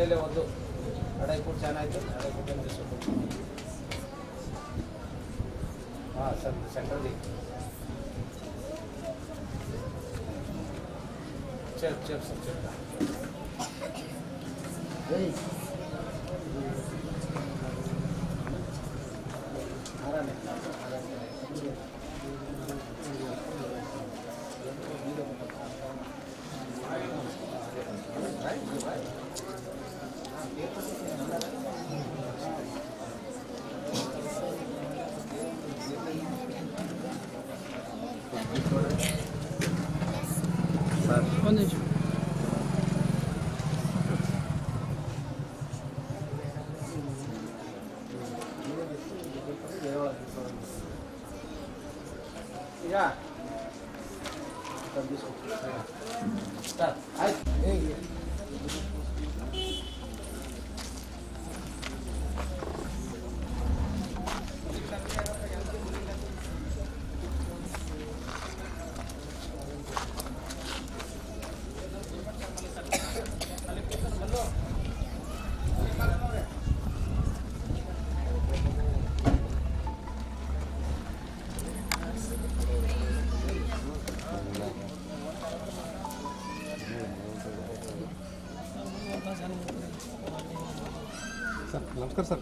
ಅಲ್ಲೇ ಒಂದು ಅಡೈ foot ಚೆನ್ನಾಯಿತು ಅಡೈ foot ಅಂತ ಹಾಂ ಸರ್ ಸೆಂಟ್ರಲ್ಲಿ ಚೇಪ್ ಚೇಪ್ ಸರ್ ಚೇಪ್ ಒಂದು ನಿಮಿಷ ಈಗ ಆಯ್ತು ಸರ್ ನಮಸ್ಕಾರ ಸರ್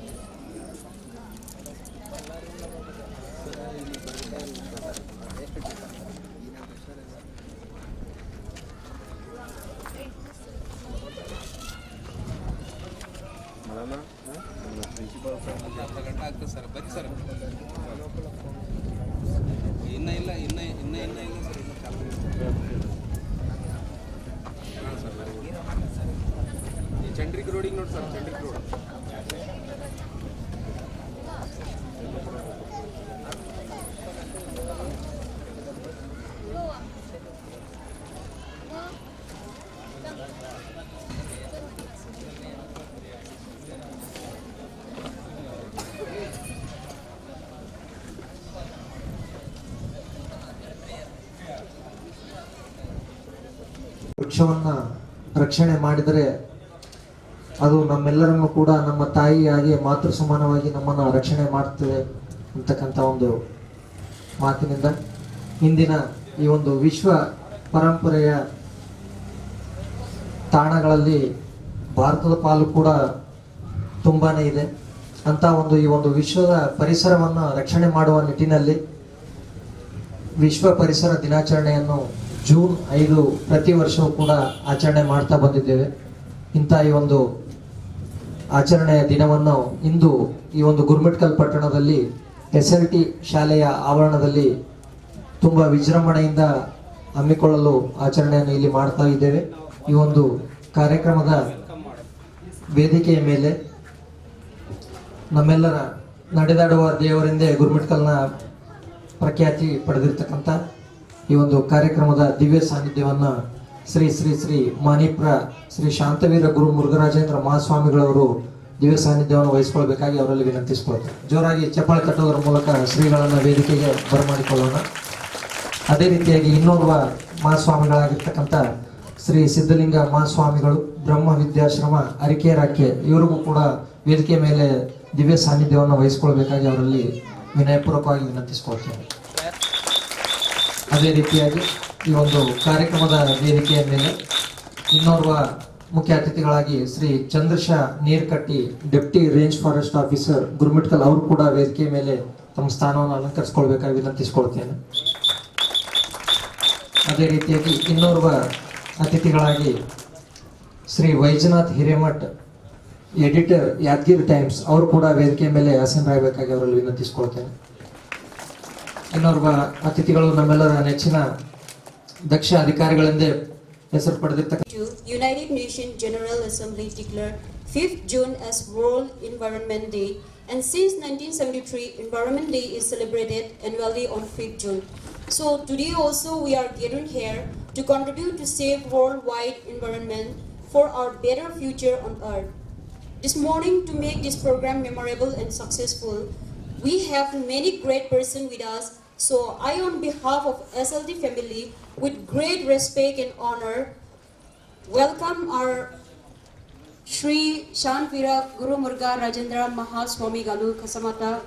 ಪ್ರಿನ್ಸಿಪಾಲ್ ಸರ್ ಅರ್ಧ ಗಂಟೆ ಆಗ್ತದೆ ಸರ್ ಬನ್ನಿ ಸರ್ ಇನ್ನೂ ಇಲ್ಲ ಸರ್ ಇನ್ನೂ ಚಾಲು ಹಾಂ ಸರ್ ಈ ಚಂಡ್ರಿಕ್ ರೋಡಿಗೆ ನೋಡಿ ಸರ್ ಚಂಡ್ರಿಕ್ ರೋಡ್ ವೃಕ್ಷವನ್ನು ರಕ್ಷಣೆ ಮಾಡಿದರೆ ಅದು ನಮ್ಮೆಲ್ಲರನ್ನು ಕೂಡ ನಮ್ಮ ತಾಯಿಯಾಗಿ ಮಾತೃ ಸಮಾನವಾಗಿ ನಮ್ಮನ್ನು ರಕ್ಷಣೆ ಮಾಡ್ತದೆ ಅಂತಕ್ಕಂಥ ಒಂದು ಮಾತಿನಿಂದ ಇಂದಿನ ಈ ಒಂದು ವಿಶ್ವ ಪರಂಪರೆಯ ತಾಣಗಳಲ್ಲಿ ಭಾರತದ ಪಾಲು ಕೂಡ ತುಂಬಾ ಇದೆ ಅಂತ ಈ ಒಂದು ವಿಶ್ವದ ಪರಿಸರವನ್ನು ರಕ್ಷಣೆ ಮಾಡುವ ನಿಟ್ಟಿನಲ್ಲಿ ವಿಶ್ವ ಪರಿಸರ ದಿನಾಚರಣೆಯನ್ನು ಜೂನ್ 5 ಪ್ರತಿ ವರ್ಷವೂ ಕೂಡ ಆಚರಣೆ ಮಾಡ್ತಾ ಬಂದಿದ್ದೇವೆ. ಇಂಥ ಈ ಒಂದು ಆಚರಣೆಯ ದಿನವನ್ನು ಇಂದು ಈ ಒಂದು ಗುರ್ಮಿಟ್ಕಲ್ ಪಟ್ಟಣದಲ್ಲಿ SLT ಶಾಲೆಯ ಆವರಣದಲ್ಲಿ ತುಂಬ ವಿಜೃಂಭಣೆಯಿಂದ ಹಮ್ಮಿಕೊಳ್ಳಲು ಆಚರಣೆಯನ್ನು ಇಲ್ಲಿ ಮಾಡ್ತಾ ಇದ್ದೇವೆ. ಈ ಒಂದು ಕಾರ್ಯಕ್ರಮದ ವೇದಿಕೆಯ ಮೇಲೆ ನಮ್ಮೆಲ್ಲರ ನಡೆದಾಡುವ ದೇವರಿಂದೇ ಗುರ್ಮಿಟ್ಕಲ್ನ ಪ್ರಖ್ಯಾತಿ ಪಡೆದಿರ್ತಕ್ಕಂಥ ಈ ಒಂದು ಕಾರ್ಯಕ್ರಮದ ದಿವ್ಯ ಸಾನ್ನಿಧ್ಯವನ್ನು ಶ್ರೀ ಶ್ರೀ ಶ್ರೀ ಮಾನಿಪ್ರ ಶ್ರೀ ಶಾಂತವೀರ ಗುರು ಮುರುಘರಾಜೇಂದ್ರ ಮಹಾಸ್ವಾಮಿಗಳವರು ದಿವ್ಯ ಸಾನ್ನಿಧ್ಯವನ್ನು ವಹಿಸಿಕೊಳ್ಬೇಕಾಗಿ ಅವರಲ್ಲಿ ವಿನಂತಿಸಿಕೊಳ್ತಾರೆ. ಜೋರಾಗಿ ಚಪ್ಪಾಳೆ ತಟ್ಟುವುದರ ಮೂಲಕ ಶ್ರೀಗಳನ್ನು ವೇದಿಕೆಗೆ ಬರಮಾಡಿಕೊಳ್ಳೋಣ. ಅದೇ ರೀತಿಯಾಗಿ ಇನ್ನೋರ್ವ ಮಹಾಸ್ವಾಮಿಗಳಾಗಿರ್ತಕ್ಕಂಥ ಶ್ರೀ ಸಿದ್ಧಲಿಂಗ ಮಹಾಸ್ವಾಮಿಗಳು ಬ್ರಹ್ಮ ವಿದ್ಯಾಶ್ರಮ ಅರಿಕೆರಾಕೆ ಇವರಿಗೂ ಕೂಡ ವೇದಿಕೆ ಮೇಲೆ ದಿವ್ಯ ಸಾನ್ನಿಧ್ಯವನ್ನು ವಹಿಸಿಕೊಳ್ಬೇಕಾಗಿ ಅವರಲ್ಲಿ ವಿನಯಪೂರ್ವಕವಾಗಿ ವಿನಂತಿಸಿಕೊಳ್ತೇನೆ. ಅದೇ ರೀತಿಯಾಗಿ ಈ ಒಂದು ಕಾರ್ಯಕ್ರಮದ ವೇದಿಕೆಯ ಮೇಲೆ ಇನ್ನೋರ್ವ ಮುಖ್ಯ ಅತಿಥಿಗಳಾಗಿ Shri Chandrasha Neerkatti deputy range forest officer Gurmitkal ಅವರು ಕೂಡ ವೇದಿಕೆಯ ಮೇಲೆ ತಮ್ಮ ಸ್ಥಾನವನ್ನು ಅಲಂಕರಿಸಿಕೊಳ್ಬೇಕಾಗಿ ವಿನಂತಿಸಿಕೊಳ್ತೇನೆ. ಅದೇ ರೀತಿಯಾಗಿ ಇನ್ನೋರ್ವ ಅತಿಥಿಗಳಾಗಿ ಶ್ರೀ ವೈಜನಾಥ್ ಹಿರೇಮಠ್ ಎಡಿಟರ್ ಯಾದಗಿರಿ ಟೈಮ್ಸ್ ಅವರು ಕೂಡ ವೇದಿಕೆಯ ಮೇಲೆ ಆಸೀನರಾಗಬೇಕಾಗಿ ಅವರಲ್ಲಿ ವಿನಂತಿಸಿಕೊಳ್ತೇನೆ. ಇನ್ನೋರ್ವ ಅತಿಥಿಗಳು ನಮ್ಮೆಲ್ಲರ ನೆಚ್ಚಿನ ದಕ್ಷ ಅಧಿಕಾರಿಗಳಿಂದ ಹೆಸರು ಪಡೆದಿರ್ತಕ್ಕಂಥ United Nations General Assembly declared 5th June as World Environment Day, and since 1973 Environment Day is celebrated annually on 5th June. So today also we are gathered here to contribute to save worldwide environment for our better future on earth. This morning, to make this program memorable and successful, we have many great persons with us. So I, on behalf of SLT family, with great respect and honor, welcome our Shri Shantvira Guru Murga Rajendra Mahaswami Galu Kasamata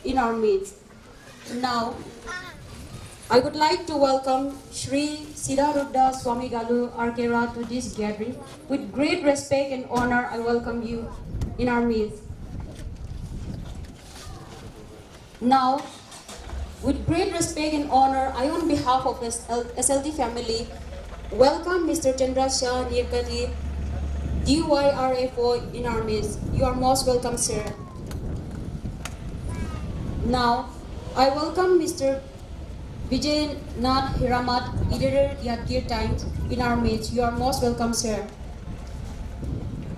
in our midst. Now, I would like to welcome Shri Siddharudha Swami Galu Arkera to this gathering. With great respect and honor, I welcome you in our midst. Now, with great respect and honor, I on behalf of SLT family, welcome Mr. Chandra Shah Nirkati, DYRFO in our midst. You are most welcome, sir. Now, I welcome Mr. Vijay Nath Hiramat, editor Yadgir Times in our midst. You are most welcome, sir.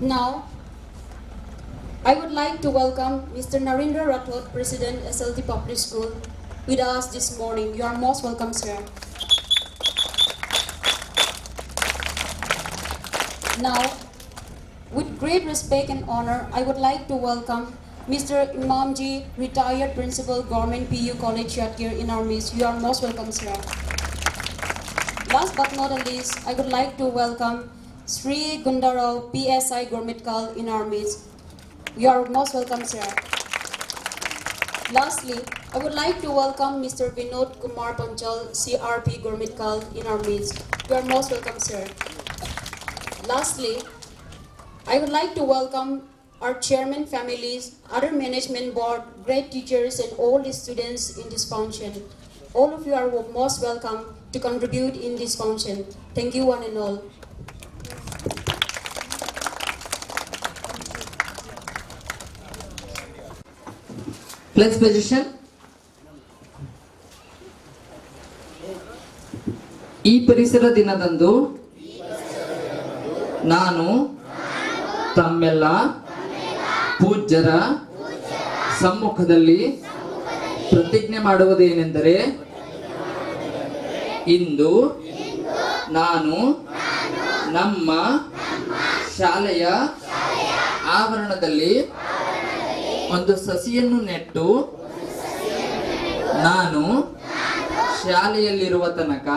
Now, I would like to welcome Mr. Narendra Rathod, President, SLT Public School, with us this morning. You are most welcome, sir. Now, with great respect and honor, I would like to welcome Mr. Imamji, retired Principal, Government PU College, Yadgir in our midst. You are most welcome, sir. Last but not least, I would like to welcome Sri Gundarao, PSI Gormitkal in our midst. You are most welcome, sir. Lastly, I would like to welcome Mr. Vinod Kumar Panchal, CRP Gormitkal in our midst. You are most welcome, sir. Lastly, I would like to welcome our chairman families, other management board, great teachers, and all the students in this function. All of you are most welcome to contribute in this function. Thank you one and all. Pledge position. ಈ ಪರಿಸರ ದಿನದಂದು ನಾನು ತಮ್ಮೆಲ್ಲ ಪೂಜ್ಯರ ಸಮ್ಮುಖದಲ್ಲಿ ಪ್ರತಿಜ್ಞೆ ಮಾಡುವುದೇನೆಂದರೆ ಇಂದು ನಾನು ನಮ್ಮ ಶಾಲೆಯ ಆವರಣದಲ್ಲಿ ಒಂದು ಸಸಿಯನ್ನು ನೆಟ್ಟು ನಾನು ಶಾಲೆಯಲ್ಲಿರುವ ತನಕ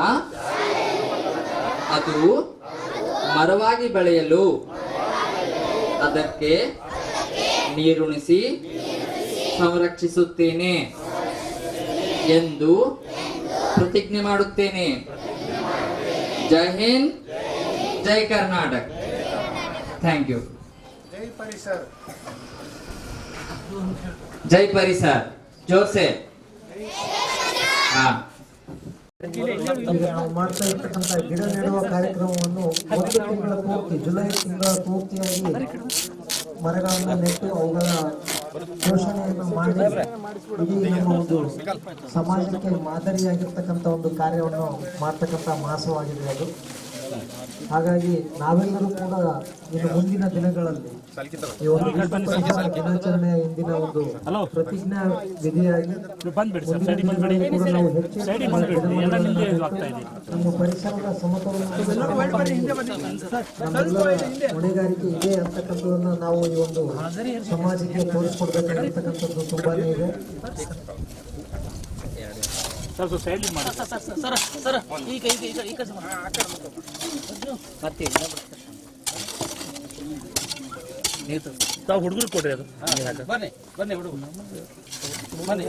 ಅದು ಮರವಾಗಿ ಬೆಳೆಯಲು ಅದಕ್ಕೆ ನೀರುಣಿಸಿ ಸಂರಕ್ಷಿಸುತ್ತೇನೆ ಎಂದು ಪ್ರತಿಜ್ಞೆ ಮಾಡುತ್ತೇನೆ. ಜೈ ಹಿಂದ್, ಜೈ ಕರ್ನಾಟಕ. Thank you. ಜೈ ಪರಿಸರ. ಜೈ ಪರಿಸರ. ಜೋರ್ ಸೆ. ನಾವು ಮಾಡ್ತಾ ಇರ್ತಕ್ಕಂಥ ಗಿಡ ನೆಡುವ ಕಾರ್ಯಕ್ರಮವನ್ನು ಒಂದು ತಿಂಗಳ ಪೂರ್ತಿ, ಜುಲೈ ತಿಂಗಳ ಪೂರ್ತಿಯಾಗಿ ಮರಗಳನ್ನು ನೆಟ್ಟು ಅವುಗಳ ಪೋಷಣೆಯನ್ನು ಮಾಡಿ ಇಡೀ ನಮ್ಮ ಒಂದು ಸಮಾಜಕ್ಕೆ ಮಾದರಿಯಾಗಿರ್ತಕ್ಕಂಥ ಒಂದು ಕಾರ್ಯವನ್ನು ಮಾಡ್ತಕ್ಕಂಥ ಮಾಸವಾಗಿದೆ ಅದು. ಹಾಗಾಗಿ ನಾವೆಲ್ಲರೂ ಕೂಡ ಇನ್ನು ಮುಂದಿನ ದಿನಗಳಲ್ಲಿ ಈ ಒಂದು ವಿಶ್ವ ಪರಿಸರ ದಿನಾಚರಣೆಯ ಇಂದಿನ ಒಂದು ಪ್ರತಿಜ್ಞಾ ವಿಧಿಯಾಗಿ ಕೂಡ ನಾವು ಹೆಚ್ಚಿನ ನಮ್ಮ ಪರಿಸರದ ಸಮತೋಲನ ನಮ್ಮೆಲ್ಲರ ಹೊಣೆಗಾರಿಕೆ ಇದೆ ಅಂತಕ್ಕಂಥದನ್ನ ನಾವು ಈ ಒಂದು ಸಮಾಜಕ್ಕೆ ತೋರಿಸ್ಕೊಡ್ಬೇಕಾಗಿರ್ತಕ್ಕಂಥದ್ದು ತುಂಬಾನೇ ಇದೆ. ತಾವು ಹುಡುಗರು ಕೊಡ್ರಿ ಅದು ಬನ್ನಿ ಬನ್ನಿ ಹುಡುಗ ಬನ್ನಿ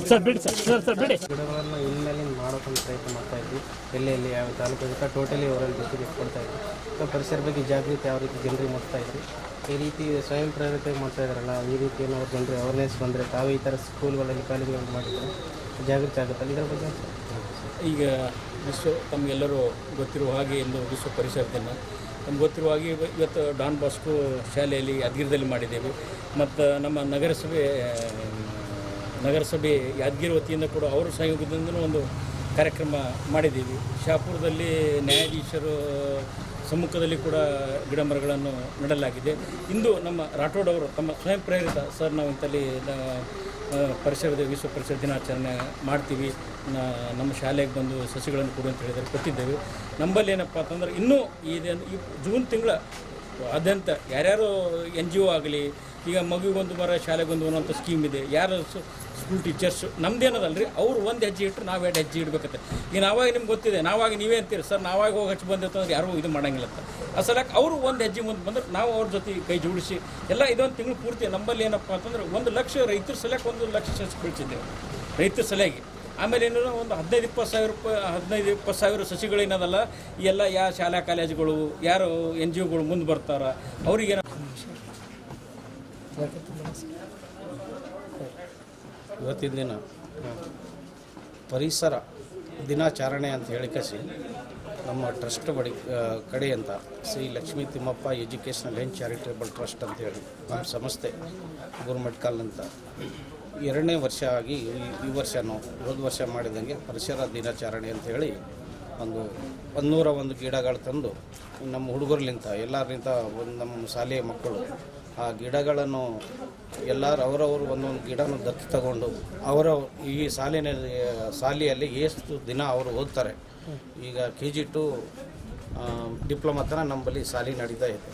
ಸರ್ ಬಿಡಿ ಸರ್ ಬಿಡಿ. ಗಿಡಗಳನ್ನು ಇನ್ಮೇಲಿಂದ ಮಾಡೋಕ್ಕೊಂದು ಪ್ರಯತ್ನ ಮಾಡ್ತಾ ಇದ್ವಿ. ಎಲ್ಲೆಲ್ಲಿ ಯಾವ ತಾಲೂಕು ಇರುತ್ತೆ ಟೋಟಲಿ ಅವರಲ್ಲಿ ಜೊತೆಗೆ ಕೊಡ್ತಾ ಇದ್ವಿ. ಸೊ ಪರಿಸರ ಬಗ್ಗೆ ಜಾಗೃತಿ ಯಾವ ರೀತಿ ಜನರಿಗೆ ಮಾಡ್ತಾ ಇದ್ವಿ. ಈ ರೀತಿ ಸ್ವಯಂ ಪ್ರೇರಿತ ಮಾಡ್ತಾ ಇದ್ದಾರಲ್ಲ, ಈ ರೀತಿ ಏನೋ ಅವ್ರ ಜನರು ಅವೇರ್ನೆಸ್ ಬಂದರೆ ತಾವೇ ಈ ಥರ ಸ್ಕೂಲ್ಗಳಲ್ಲಿ ಕಾಲೇಜುಗಳಲ್ಲಿ ಮಾಡಿದರೆ ಜಾಗೃತಿ ಆಗುತ್ತಲ್ಲ, ಇದರ ಬಗ್ಗೆ ಈಗ ತಮಗೆಲ್ಲರೂ ಗೊತ್ತಿರುವ ಹಾಗೆ ಇಂದು ವಿಶ್ವ ಪರಿಸರ ದಿನ. ನಮ್ಗೆ ಗೊತ್ತಿರುವ ಹಾಗೆ ಇವತ್ತು ಡಾನ್ ಬಾಸ್ಕೋ ಶಾಲೆಯಲ್ಲಿ ಯಾದಗಿರಿದಲ್ಲಿ ಮಾಡಿದ್ದೇವೆ. ಮತ್ತು ನಮ್ಮ ನಗರಸಭೆ ಯಾದಗಿರಿ ವತಿಯಿಂದ ಕೂಡ ಅವರ ಸಹಯೋಗದಿಂದ ಒಂದು ಕಾರ್ಯಕ್ರಮ ಮಾಡಿದ್ದೀವಿ. ಶಾಪುರದಲ್ಲಿ ನ್ಯಾಯಾಧೀಶರು ಸಮ್ಮುಖದಲ್ಲಿ ಕೂಡ ಗಿಡ ಮರಗಳನ್ನು ನೆಡಲಾಗಿದೆ. ಇಂದು ನಮ್ಮ ರಾಠೋಡ್ ಅವರು ತಮ್ಮ ಸ್ವಯಂ ಪ್ರೇರಿತ ಸರ್ ನಾವು ಇಂಥಲ್ಲಿ ಪರಿಸರದ ವಿಶ್ವ ಪರಿಸರ ದಿನಾಚರಣೆ ಮಾಡ್ತೀವಿ, ನಮ್ಮ ಶಾಲೆಗೆ ಬಂದು ಸಸಿಗಳನ್ನು ಕೊಡು ಅಂತ ಹೇಳಿದರೆ ಕೊಟ್ಟಿದ್ದೇವೆ. ನಮ್ಮಲ್ಲಿ ಏನಪ್ಪ ಅಂತಂದ್ರೆ ಇನ್ನೂ ಈ ಜೂನ್ ತಿಂಗಳ ಆದ್ಯಂತ ಯಾರ್ಯಾರು NGO ಆಗಲಿ, ಈಗ ಮಗುಗೊಂದು ಮರ ಶಾಲೆಗೊಂದು ಅನ್ನೋಂಥ ಸ್ಕೀಮ್ ಇದೆ. ಯಾರು ಸ್ಕೂಲ್ ಟೀಚರ್ಸು ನಮ್ದೇನದಲ್ರಿ ಅವ್ರು ಒಂದು ಹೆಜ್ಜೆ ಇಟ್ಟರೆ ನಾವು 2 ಹೆಜ್ಜೆ ಇಡಬೇಕಂತೆ. ಈಗ ನಾವಾಗ ನಿಮ್ಗೆ ಗೊತ್ತಿದೆ, ನಾವಾಗ ನೀವೇ ಅಂತೀರಿ ಸರ್ ನಾವಾಗ ಹೋಗಿ ಹಚ್ಚಿ ಬಂದಿರ್ತಂದ್ರೆ ಯಾರೂ ಇದು ಮಾಡಂಗಿಲ್ಲ ಅಂತ. ಆ ಸಲಕ್ಕೆ ಅವರು ಒಂದು ಹೆಜ್ಜೆ ಮುಂದೆ ಬಂದ್ರೆ ನಾವು ಅವ್ರ ಜೊತೆ ಕೈ ಜೋಡಿಸಿ ಎಲ್ಲ ಇದೊಂದು ತಿಂಗಳು ಪೂರ್ತಿ ನಮ್ಮಲ್ಲಿ ಏನಪ್ಪ ಅಂತಂದ್ರೆ 1 ಲಕ್ಷ ರೈತರ ಸಲಕ್ಕೆ 1 ಲಕ್ಷ ಸಸಿ ಬೆಳೆಸಿದ್ದೇವೆ ರೈತರ ಸಲಹೆಗೆ. ಆಮೇಲೆ ಏನೋ ಒಂದು 15-20 ಸಾವಿರ ರೂಪಾಯಿ 15-20 ಸಾವಿರ ಸಸಿಗಳೇನದಲ್ಲ ಈ ಎಲ್ಲ ಯಾವ ಶಾಲಾ ಕಾಲೇಜುಗಳು ಯಾರು NGOಗಳು ಮುಂದೆ ಬರ್ತಾರ ಅವ್ರಿಗೇನ ಇವತ್ತಿನ ದಿನ ಪರಿಸರ ದಿನಾಚರಣೆ ಅಂತ ಹೇಳಿಕಸಿ ನಮ್ಮ ಟ್ರಸ್ಟ್ ಕಡೆಯಿಂದ Shri Lakshmi Thimmappa educational and charitable trust ಅಂತೇಳಿ ನಮ್ಮ ಸಂಸ್ಥೆ ಗುರುಮಠ್ಕಲ್ ಅಂತ 2ನೇ ವರ್ಷ ಆಗಿ ಈ ವರ್ಷನೂ ಹೋದ ವರ್ಷ ಮಾಡಿದಂಗೆ ಪರಿಸರ ದಿನಾಚರಣೆ ಅಂಥೇಳಿ ಒಂದು 101 ಗಿಡಗಳು ತಂದು ನಮ್ಮ ಹುಡುಗರ್ಲಿಂತ ಎಲ್ಲರಿಂದ ನಮ್ಮ ಶಾಲೆಯ ಮಕ್ಕಳು ಆ ಗಿಡಗಳನ್ನು ಎಲ್ಲರೂ ಅವರವರು ಒಂದೊಂದು ಗಿಡನ ದತ್ತು ತಗೊಂಡು ಅವರ ಈ ಶಾಲೆಯಲ್ಲಿ ಎಷ್ಟು ದಿನ ಅವರು ಓದ್ತಾರೆ. ಈಗ KG to ಡಿಪ್ಲೊಮಾ ತನಕ ನಮ್ಮಲ್ಲಿ ಶಾಲೆ ನಡೀತಾ ಇದೆ.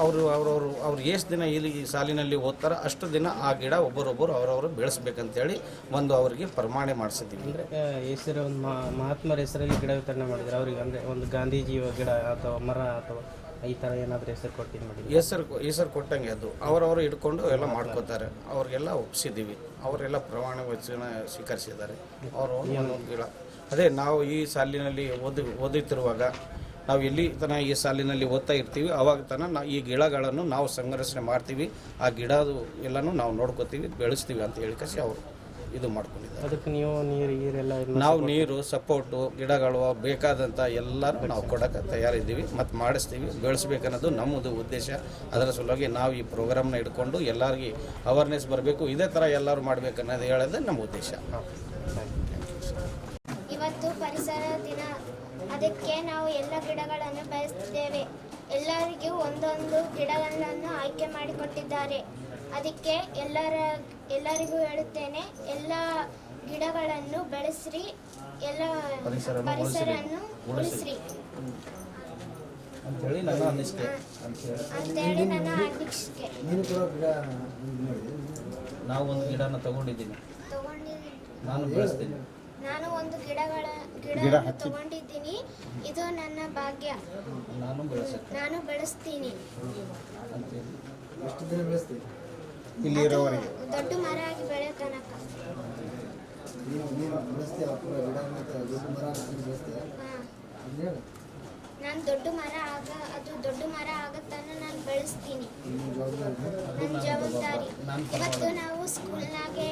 ಅವ್ರು ಎಷ್ಟು ದಿನ ಇಲ್ಲಿ ಈ ಶಾಲಿನಲ್ಲಿ ಓದ್ತಾರೆ ಅಷ್ಟು ದಿನ ಆ ಗಿಡ ಒಬ್ಬರೊಬ್ಬರು ಅವರವರು ಬೆಳೆಸ್ಬೇಕಂತೇಳಿ ಒಂದು ಅವರಿಗೆ ಪ್ರಮಾಣ ಮಾಡಿಸಿದ್ದೀವಿ. ಅಂದರೆ ಹೆಸರು ಒಂದು ಮಹಾತ್ಮರ ಹೆಸರಲ್ಲಿ ಗಿಡ ವಿತರಣೆ ಮಾಡಿದ್ರು ಅವ್ರಿಗೆ, ಅಂದರೆ ಒಂದು ಗಾಂಧೀಜಿ ಗಿಡ ಅಥವಾ ಮರ ಅಥವಾ ಈ ಥರ ಏನಾದರೂ ಹೆಸರು ಕೊಟ್ಟು ಮಾಡಿದ್ವಿ. ಹೆಸರು ಕೊಟ್ಟಂಗೆ ಅದು ಅವರವರು ಹಿಡ್ಕೊಂಡು ಎಲ್ಲ ಮಾಡ್ಕೋತಾರೆ. ಅವ್ರಿಗೆಲ್ಲ ಒಪ್ಪಿಸಿದ್ದೀವಿ, ಅವರೆಲ್ಲ ಪ್ರಮಾಣ ವಚನ ಸ್ವೀಕರಿಸಿದ್ದಾರೆ. ಅವರು ಒಂದೊಂದು ಗಿಡ ಅದೇ ನಾವು ಈ ಸಾಲಿನಲ್ಲಿ ಓದುತ್ತಿರುವಾಗ ನಾವು ಎಲ್ಲಿ ತನಕ ಈ ಸಾಲಿನಲ್ಲಿ ಓದ್ತಾ ಇರ್ತೀವಿ ಅವಾಗ ತನಕ ಈ ಗಿಡಗಳನ್ನು ನಾವು ಸಂರಕ್ಷಣೆ ಮಾಡ್ತೀವಿ. ಆ ಗಿಡದು ಎಲ್ಲನೂ ನಾವು ನೋಡ್ಕೋತೀವಿ, ಬೆಳೆಸ್ತೀವಿ ಅಂತ ಹೇಳಿಕಸಿ ಅವರು ಇದು ಮಾಡ್ಕೊಂಡಿದ್ದಾರೆ. ಅದಕ್ಕೆ ನೀವು ನೀರೆಲ್ಲ ನಾವು ನೀರು ಸಪೋರ್ಟು ಗಿಡಗಳು ಬೇಕಾದಂಥ ಎಲ್ಲರೂ ನಾವು ಕೊಡೋಕೆ ತಯಾರಿದ್ದೀವಿ ಮತ್ತು ಮಾಡಿಸ್ತೀವಿ. ಬೆಳೆಸ್ಬೇಕನ್ನೋದು ನಮ್ಮದು ಉದ್ದೇಶ. ಅದರ ಸಲುವಾಗಿ ನಾವು ಈ ಪ್ರೋಗ್ರಾಮ್ನ ಇಟ್ಕೊಂಡು ಎಲ್ಲರಿಗೆ ಅವೇರ್ನೆಸ್ ಬರಬೇಕು, ಇದೇ ಥರ ಎಲ್ಲರೂ ಮಾಡಬೇಕನ್ನೋದು ಹೇಳೋದೇ ನಮ್ಮ ಉದ್ದೇಶ. ಇವತ್ತು ಪರಿಸರ ದಿನ, ಅದಕ್ಕೆ ನಾವು ಎಲ್ಲ ಗಿಡಗಳನ್ನು ಬೆಳೆಸ್ತಿದ್ದೇವೆ. ಎಲ್ಲರಿಗೂ ಒಂದೊಂದು ಗಿಡಗಳನ್ನು ಆಯ್ಕೆ ಮಾಡಿಕೊಟ್ಟಿದ್ದಾರೆ. ಅದಕ್ಕೆ ಎಲ್ಲರಿಗೂ ಹೇಳುತ್ತೇನೆ, ಎಲ್ಲ ಗಿಡಗಳನ್ನು ಬೆಳೆಸ್ರಿ, ಎಲ್ಲ ಪರಿಸರವನ್ನು ಉಳಿಸ್ರಿ ಅಂತೇಳಿ ನನ್ನ ಅನಿಸಿಕೆ. ಅಂತೇಳಿ ನನ್ನ ಅನಿಸಿಕೆ. ನಾವು ಒಂದು ಗಿಡನ ತಗೊಂಡಿದ್ದೀನಿ, ನಾನು ಬೆಳೆಸ್ತೀನಿ. ನಾನು ಒಂದು ಗಿಡ ತಗೊಂಡಿದ್ದೀನಿ. ಇದು ನನ್ನ ಭಾಗ್ಯ, ನಾನು ಬೆಳೆಸ್ತೀನಿ. ದೊಡ್ಡ ಮರ ಆಗಿ ಬೆಳೆಯೋ ತನಕ. ನಾನು ದೊಡ್ಡ ಮರ ಆಗತ್ತನ ನಾನು ಬೆಳೆಸ್ತೀನಿ. ನನ್ನ ಜವಾಬ್ದಾರಿ. ಇವತ್ತು ನಾವು ಸ್ಕೂಲ್ನಾಗೆ